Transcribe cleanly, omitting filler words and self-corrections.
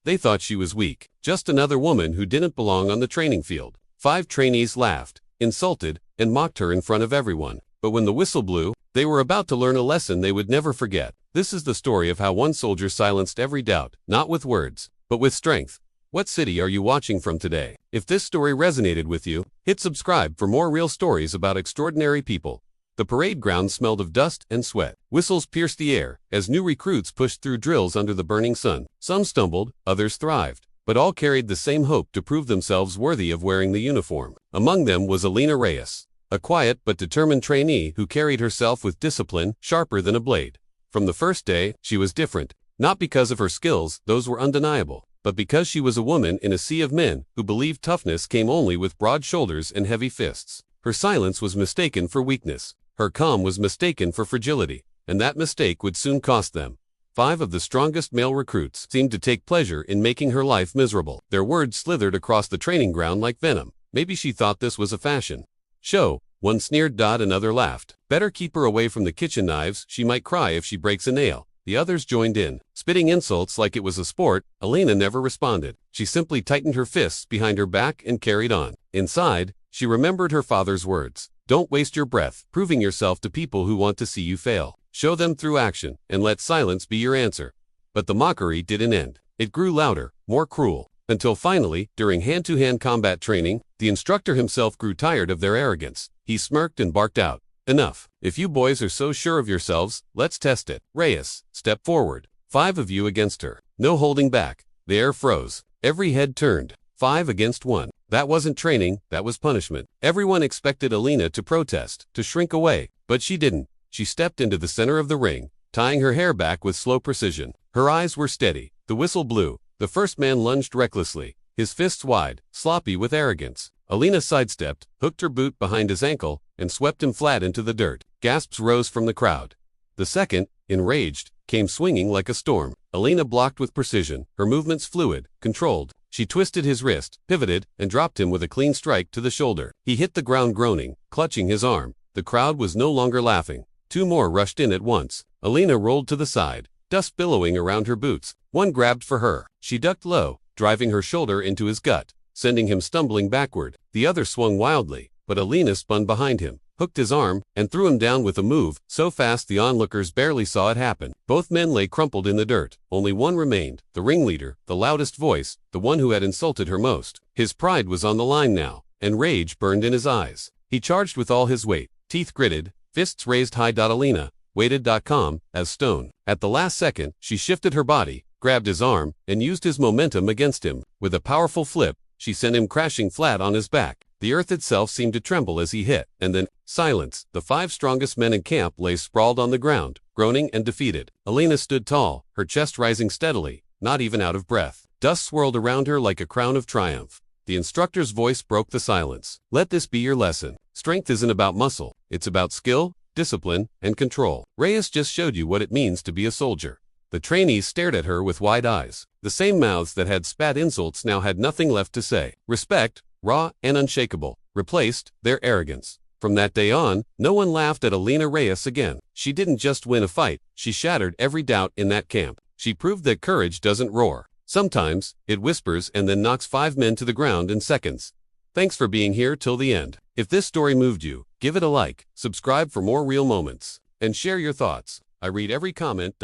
They thought she was weak, just another woman who didn't belong on the training field. 5 trainees laughed, insulted, and mocked her in front of everyone. But when the whistle blew, they were about to learn a lesson they would never forget. This is the story of how one soldier silenced every doubt, not with words, but with strength. What city are you watching from today? If this story resonated with you, hit subscribe for more real stories about extraordinary people. The parade ground smelled of dust and sweat. Whistles pierced the air as new recruits pushed through drills under the burning sun. Some stumbled, others thrived, but all carried the same hope to prove themselves worthy of wearing the uniform. Among them was Alina Reyes, a quiet but determined trainee who carried herself with discipline sharper than a blade. From the first day, she was different, not because of her skills, those were undeniable, but because she was a woman in a sea of men who believed toughness came only with broad shoulders and heavy fists. Her silence was mistaken for weakness. Her calm was mistaken for fragility, and that mistake would soon cost them. 5 of the strongest male recruits seemed to take pleasure in making her life miserable. Their words slithered across the training ground like venom. Maybe she thought this was a fashion show. One sneered. Another laughed. Better keep her away from the kitchen knives, she might cry if she breaks a nail. The others joined in, spitting insults like it was a sport. Alina never responded. She simply tightened her fists behind her back and carried on. Inside, she remembered her father's words. Don't waste your breath proving yourself to people who want to see you fail. Show them through action, and let silence be your answer. But the mockery didn't end. It grew louder, more cruel, until finally, during hand-to-hand combat training, the instructor himself grew tired of their arrogance. He smirked and barked out, "Enough. If you boys are so sure of yourselves, let's test it. Reyes, step forward." 5 of you against her. No holding back. The air froze. Every head turned. 5 against 1. That wasn't training, that was punishment. Everyone expected Alina to protest, to shrink away, but she didn't. She stepped into the center of the ring, tying her hair back with slow precision. Her eyes were steady. The whistle blew. The first man lunged recklessly, his fists wide, sloppy with arrogance. Alina sidestepped, hooked her boot behind his ankle, and swept him flat into the dirt. Gasps rose from the crowd. The second, enraged, came swinging like a storm. Alina blocked with precision, her movements fluid, controlled. She twisted his wrist, pivoted, and dropped him with a clean strike to the shoulder. He hit the ground groaning, clutching his arm. The crowd was no longer laughing. 2 more rushed in at once. Alina rolled to the side, dust billowing around her boots. One grabbed for her. She ducked low, driving her shoulder into his gut, sending him stumbling backward. The other swung wildly, but Alina spun behind him, hooked his arm, and threw him down with a move so fast the onlookers barely saw it happen. Both men lay crumpled in the dirt. Only one remained, the ringleader, the loudest voice, the one who had insulted her most. His pride was on the line now, and rage burned in his eyes. He charged with all his weight, teeth gritted, fists raised high. Alina waited calm as stone. At the last second, she shifted her body, grabbed his arm, and used his momentum against him. With a powerful flip, she sent him crashing flat on his back. The earth itself seemed to tremble as he hit, and then, silence. The 5 strongest men in camp lay sprawled on the ground, groaning and defeated. Alina stood tall, her chest rising steadily, not even out of breath. Dust swirled around her like a crown of triumph. The instructor's voice broke the silence. Let this be your lesson. Strength isn't about muscle, it's about skill, discipline, and control. Reyes just showed you what it means to be a soldier. The trainees stared at her with wide eyes. The same mouths that had spat insults now had nothing left to say. Respect, raw and unshakable, replaced their arrogance. From that day on, no one laughed at Alina Reyes again. She didn't just win a fight, she shattered every doubt in that camp. She proved that courage doesn't roar. Sometimes, it whispers and then knocks 5 men to the ground in seconds. Thanks for being here till the end. If this story moved you, give it a like, subscribe for more real moments, and share your thoughts. I read every comment.